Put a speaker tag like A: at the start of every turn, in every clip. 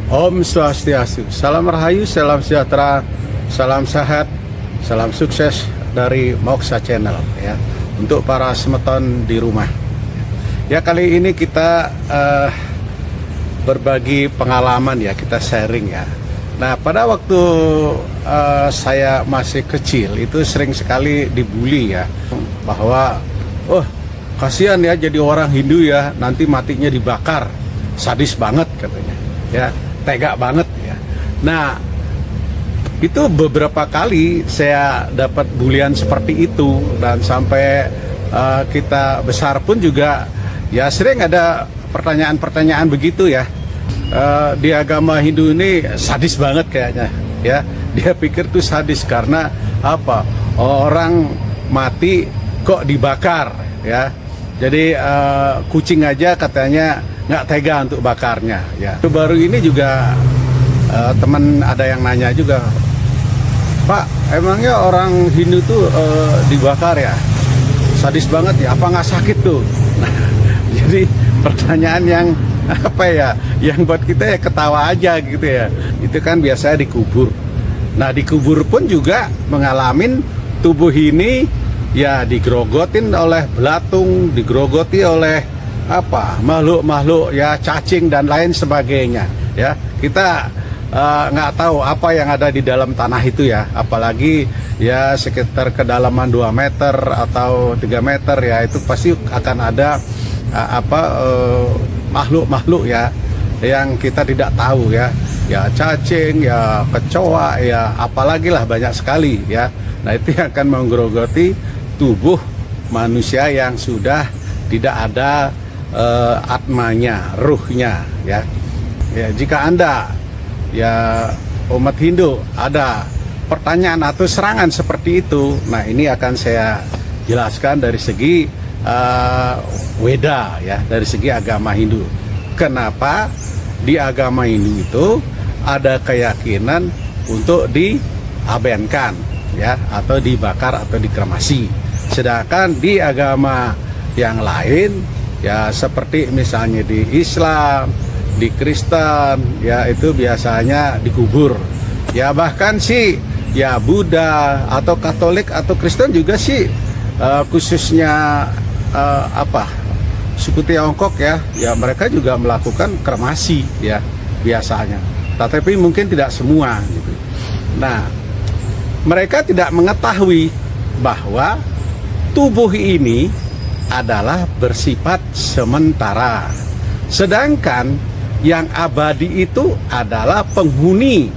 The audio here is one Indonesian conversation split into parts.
A: Om Swastiastu, salam rahayu, salam sejahtera, salam sehat, salam sukses dari Moksa Channel ya, untuk para semeton di rumah. Ya, kali ini kita berbagi pengalaman ya, kita sharing ya. Nah, pada waktu saya masih kecil itu sering sekali dibully ya, bahwa kasihan ya jadi orang Hindu ya, nanti matinya dibakar, sadis banget katanya ya, tega banget ya. Nah, itu beberapa kali saya dapat bulian seperti itu, dan sampai kita besar pun juga ya sering ada pertanyaan-pertanyaan begitu ya. Di agama Hindu ini sadis banget kayaknya ya. Dia pikir tuh sadis karena apa? Orang mati kok dibakar ya. Jadi kucing aja katanya nggak tega untuk bakarnya ya. Baru ini juga teman ada yang nanya juga, Pak, emangnya orang Hindu tuh dibakar ya? Sadis banget ya, apa nggak sakit tuh? Nah, jadi pertanyaan yang apa ya, yang buat kita ya ketawa aja gitu ya. Itu kan biasanya dikubur. Nah, dikubur pun juga mengalamin tubuh ini ya digerogotin oleh belatung, digerogoti oleh apa, makhluk-makhluk ya, cacing dan lain sebagainya ya. Kita nggak tahu apa yang ada di dalam tanah itu ya, apalagi ya sekitar kedalaman 2 meter atau 3 meter ya, itu pasti akan ada makhluk-makhluk ya yang kita tidak tahu ya, cacing ya, kecoa ya, apalagi lah banyak sekali ya. Nah, itu yang akan menggerogoti tubuh manusia yang sudah tidak ada atmanya, ruhnya ya. Ya, jika Anda ya umat Hindu ada pertanyaan atau serangan seperti itu, nah ini akan saya jelaskan dari segi Weda ya, dari segi agama Hindu. Kenapa di agama Hindu itu ada keyakinan untuk diabenkan ya, atau dibakar atau dikremasi. Sedangkan di agama yang lain ya, seperti misalnya di Islam, di Kristen ya, itu biasanya dikubur ya. Bahkan sih ya Buddha atau Katolik atau Kristen juga sih khususnya suku Tiongkok ya, mereka juga melakukan kremasi ya biasanya, tapi mungkin tidak semua gitu. Nah, mereka tidak mengetahui bahwa tubuh ini adalah bersifat sementara, sedangkan yang abadi itu adalah penghuni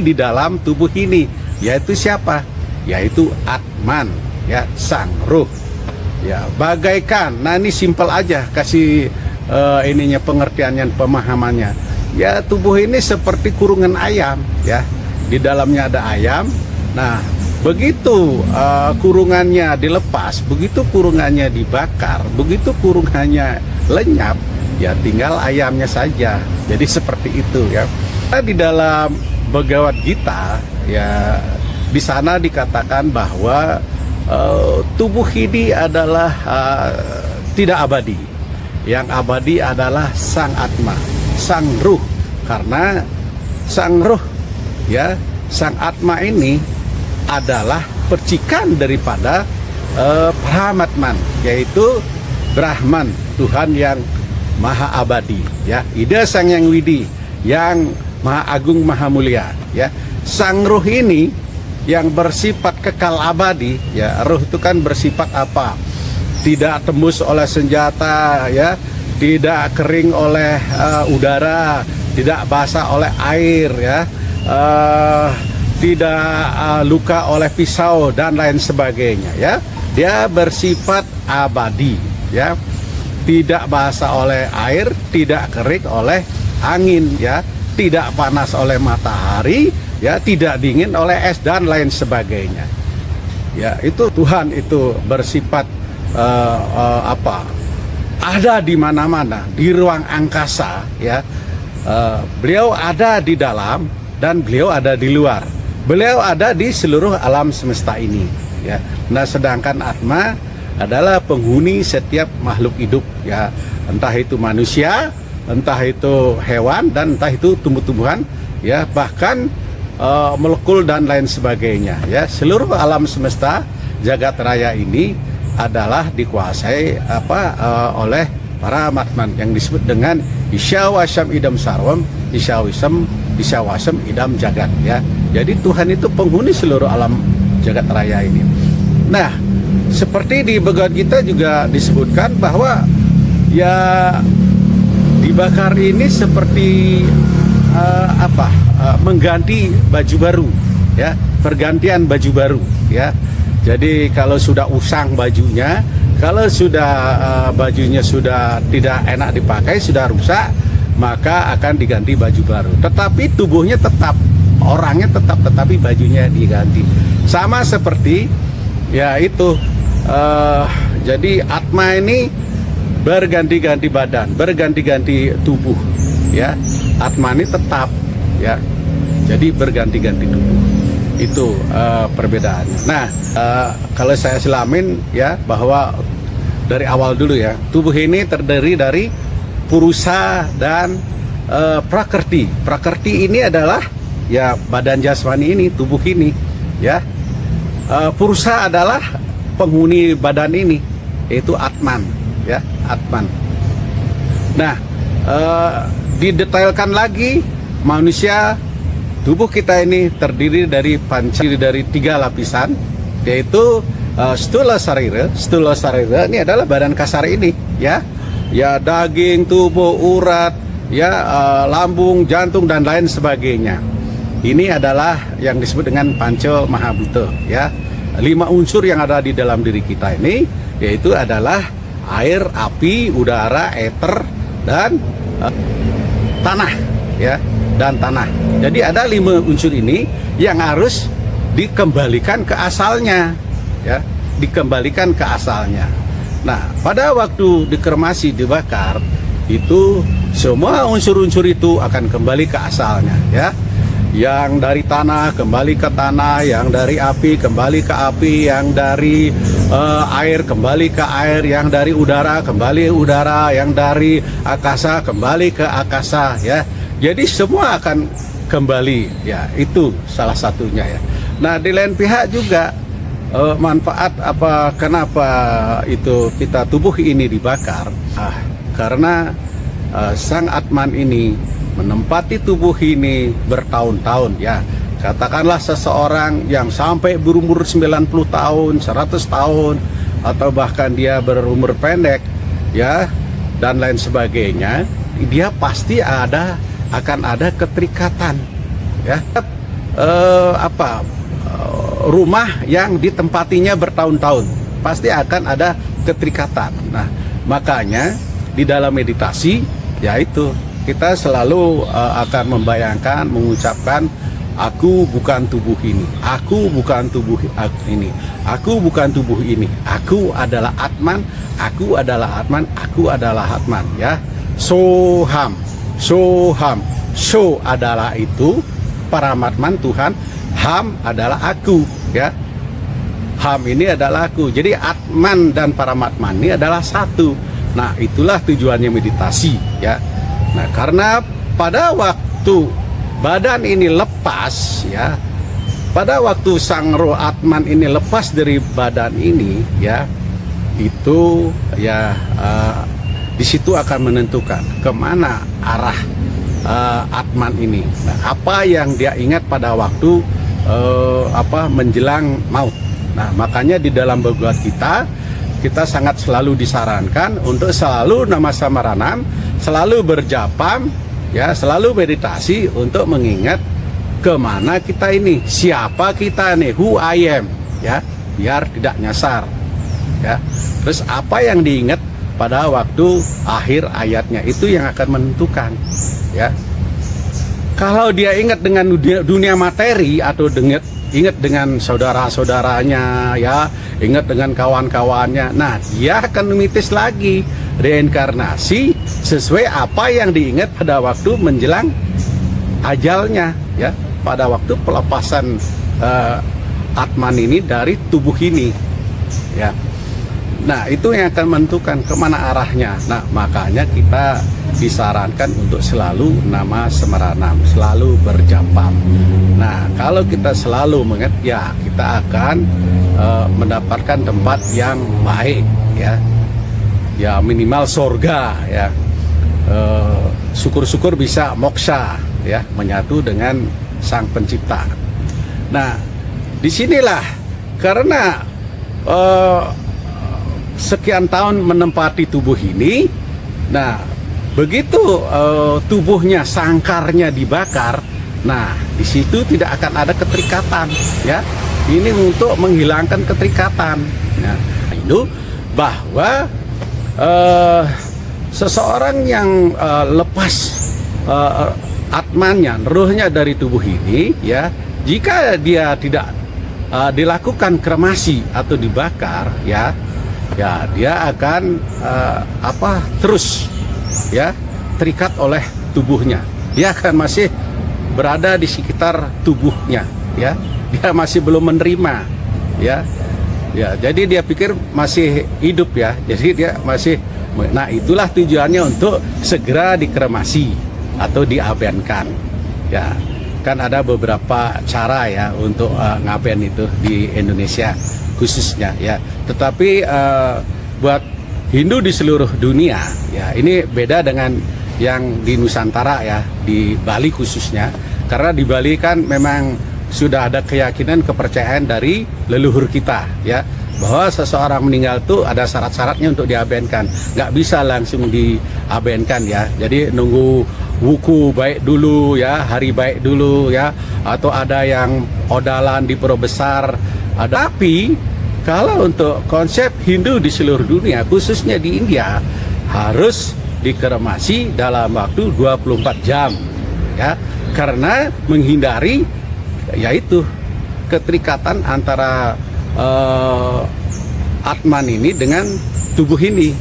A: di dalam tubuh ini, yaitu siapa? Yaitu Atman ya, sang ruh ya, bagaikan. Nah, ini simpel aja kasih ininya, pengertiannya, pemahamannya ya. Tubuh ini seperti kurungan ayam ya, di dalamnya ada ayam. Nah, begitu kurungannya dilepas, begitu kurungannya dibakar, begitu kurungannya lenyap ya, tinggal ayamnya saja. Jadi seperti itu ya. Di dalam Bhagavad Gita ya, di sana dikatakan bahwa tubuh ini adalah tidak abadi. Yang abadi adalah sang Atma, sang ruh. Karena sang ruh ya, sang Atma ini adalah percikan daripada Paramatman, yaitu Brahman, Tuhan yang maha abadi ya, Ida Sang Yang Widi, yang maha agung maha mulia ya. Sang ruh ini yang bersifat kekal abadi ya. Ruh itu kan bersifat apa? Tidak tembus oleh senjata ya, tidak kering oleh udara, tidak basah oleh air ya, tidak luka oleh pisau dan lain sebagainya ya. Dia bersifat abadi ya, tidak basah oleh air, tidak kering oleh angin ya, tidak panas oleh matahari ya, tidak dingin oleh es dan lain sebagainya ya. Itu Tuhan itu bersifat ada di mana-mana, di ruang angkasa ya. Beliau ada di dalam dan beliau ada di luar. Beliau ada di seluruh alam semesta ini ya. Nah, sedangkan Atma adalah penghuni setiap makhluk hidup ya, entah itu manusia entah itu hewan dan entah itu tumbuh-tumbuhan, ya, bahkan molekul dan lain sebagainya, ya. Seluruh alam semesta jagat raya ini adalah dikuasai oleh para matman yang disebut dengan isyawasam idam sarwam, isyawasam idam jagat, ya. Jadi Tuhan itu penghuni seluruh alam jagat raya ini. Nah, seperti di Bhagavad Gita juga disebutkan bahwa ya dibakar ini seperti mengganti baju baru, ya, pergantian baju baru, ya. Jadi kalau sudah usang bajunya, kalau sudah bajunya sudah tidak enak dipakai, sudah rusak, maka akan diganti baju baru. Tetapi tubuhnya tetap, orangnya tetap, tetapi bajunya diganti. Sama seperti ya itu. Jadi Atma ini berganti-ganti badan, berganti-ganti tubuh, ya. Atma ini tetap, ya. Jadi berganti-ganti tubuh. Itu perbedaannya. Nah, kalau saya selamin, ya, bahwa dari awal dulu, ya, tubuh ini terdiri dari purusa dan prakrti. Prakrti ini adalah ya badan jasmani ini, tubuh ini, ya. Purusa adalah penghuni badan ini, yaitu Atman, ya, Atman. Nah, didetailkan lagi, manusia, tubuh kita ini terdiri dari tiga lapisan, yaitu stula sarira. Stula sarira ini adalah badan kasar ini, ya, ya, daging, tubuh, urat, ya, lambung, jantung dan lain sebagainya. Ini adalah yang disebut dengan panca mahabhuta, ya. 5 unsur yang ada di dalam diri kita ini, yaitu adalah air, api, udara, eter, dan tanah, ya, dan tanah. Jadi ada 5 unsur ini yang harus dikembalikan ke asalnya, ya, dikembalikan ke asalnya. Nah, pada waktu dikremasi, dibakar, itu semua unsur-unsur itu akan kembali ke asalnya, ya. Yang dari tanah kembali ke tanah, yang dari api kembali ke api, yang dari air kembali ke air, yang dari udara kembali udara, yang dari akasa kembali ke akasa, ya. Jadi semua akan kembali, ya, itu salah satunya, ya. Nah, di lain pihak juga manfaat kenapa itu kita tubuh ini dibakar? Karena sang Atman ini menempati tubuh ini bertahun-tahun, ya. Katakanlah seseorang yang sampai berumur 90 tahun, 100 tahun, atau bahkan dia berumur pendek, ya, dan lain sebagainya, dia pasti akan ada keterikatan, ya. Rumah yang ditempatinya bertahun-tahun pasti akan ada keterikatan. Nah, makanya di dalam meditasi, yaitu kita selalu akan membayangkan, mengucapkan, aku bukan tubuh ini, aku bukan tubuh ini, aku bukan tubuh ini, aku adalah Atman, aku adalah Atman, aku adalah Atman, ya. Soham, soham, so adalah itu paramatman Tuhan, ham adalah aku, ya. Ham ini adalah aku. Jadi Atman dan paramatman ini adalah satu. Nah, itulah tujuannya meditasi, ya. Nah, karena pada waktu badan ini lepas, ya, pada waktu sang roh Atman ini lepas dari badan ini, ya, itu, ya, di situ akan menentukan kemana arah Atman ini. Nah, apa yang dia ingat pada waktu menjelang maut. Nah, makanya di dalam Bhagavad Gita kita sangat selalu disarankan untuk selalu nama samaranam, selalu berjapam, ya, selalu meditasi untuk mengingat kemana kita ini, siapa kita nih, who I am, ya, biar tidak nyasar, ya. Terus apa yang diingat pada waktu akhir ayatnya itu yang akan menentukan, ya. Kalau dia ingat dengan dunia materi atau ingat dengan saudara-saudaranya, ya, ingat dengan kawan-kawannya, nah, dia akan memitis lagi reinkarnasi sesuai apa yang diingat pada waktu menjelang ajalnya, ya, pada waktu pelepasan Atman ini dari tubuh ini, ya. Nah, itu yang akan menentukan kemana arahnya. Nah, makanya kita disarankan untuk selalu nama Semeranam, selalu berjapam. Nah, kalau kita selalu mengingat, ya kita akan mendapatkan tempat yang baik, ya, ya minimal surga, ya. Syukur-syukur bisa moksa, ya, menyatu dengan Sang Pencipta. Nah, disinilah karena sekian tahun menempati tubuh ini, nah begitu tubuhnya, sangkarnya dibakar, nah di situ tidak akan ada keterikatan, ya. Ini untuk menghilangkan keterikatan. Nah, itu bahwa seseorang yang lepas atmannya, ruhnya dari tubuh ini, ya, jika dia tidak dilakukan kremasi atau dibakar, ya, ya dia akan terus, ya, terikat oleh tubuhnya. Dia akan masih berada di sekitar tubuhnya, ya. Dia masih belum menerima, ya. Ya, jadi dia pikir masih hidup, ya. Jadi dia masih. Nah, itulah tujuannya untuk segera dikremasi atau diabenkan. Ya, kan ada beberapa cara, ya, untuk ngaben itu di Indonesia khususnya, ya. Tetapi buat Hindu di seluruh dunia, ya, ini beda dengan yang di Nusantara, ya, di Bali khususnya, karena di Bali kan memang sudah ada keyakinan, kepercayaan dari leluhur kita, ya, bahwa seseorang meninggal itu ada syarat-syaratnya untuk diabenkan, nggak bisa langsung diabenkan, ya. Jadi nunggu wuku baik dulu, ya, hari baik dulu, ya, atau ada yang odalan di Pura Besar. Tapi kalau untuk konsep Hindu di seluruh dunia, khususnya di India, harus dikremasi dalam waktu 24 jam, ya, karena menghindari, yaitu keterikatan antara atman ini dengan tubuh ini.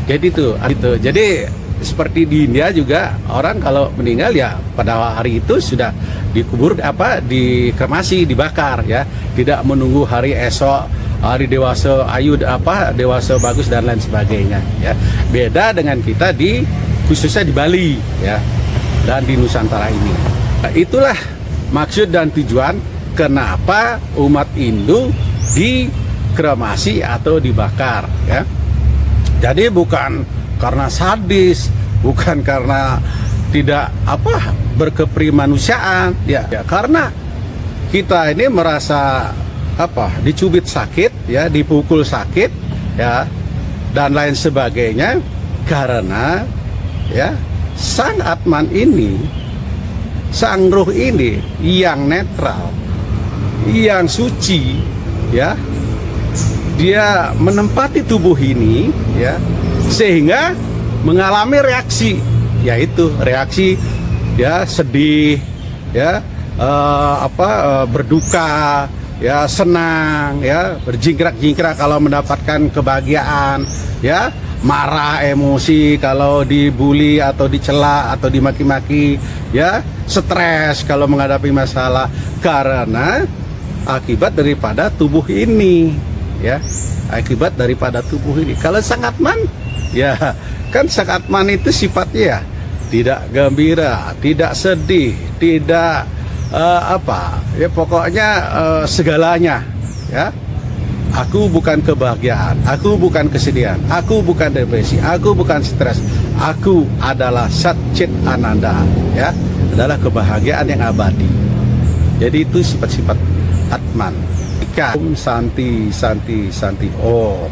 A: Jadi itu. Jadi seperti di India juga, orang kalau meninggal, ya pada hari itu sudah dikubur, dikremasi, dibakar, ya, tidak menunggu hari esok, hari dewasa ayu, dewasa bagus dan lain sebagainya, ya. Beda dengan kita khususnya di Bali, ya, dan di Nusantara ini. Nah, itulah maksud dan tujuan kenapa umat Hindu dikremasi atau dibakar, ya. Jadi bukan karena sadis, bukan karena tidak berkeprimanusiaan, ya, karena kita ini merasa dicubit sakit, ya, dipukul sakit, ya, dan lain sebagainya, karena, ya, sang atman ini, sang ruh ini yang netral, yang suci, ya, dia menempati tubuh ini, ya, sehingga mengalami reaksi, yaitu reaksi, ya, sedih, ya, berduka, ya, senang, ya, berjingkrak-jingkrak kalau mendapatkan kebahagiaan, ya, marah, emosi kalau dibully atau dicela atau dimaki-maki, ya, stres kalau menghadapi masalah, karena akibat daripada tubuh ini, ya, akibat daripada tubuh ini. Kalau sang atman, ya, kan sang atman itu sifatnya, ya, tidak gembira, tidak sedih, tidak ya, pokoknya segalanya, ya. Aku bukan kebahagiaan, aku bukan kesedihan, aku bukan depresi, aku bukan stres, aku adalah Sat Chit Ananda, ya, adalah kebahagiaan yang abadi. Jadi itu sifat-sifat atman. Om Santi Santi Santi Om.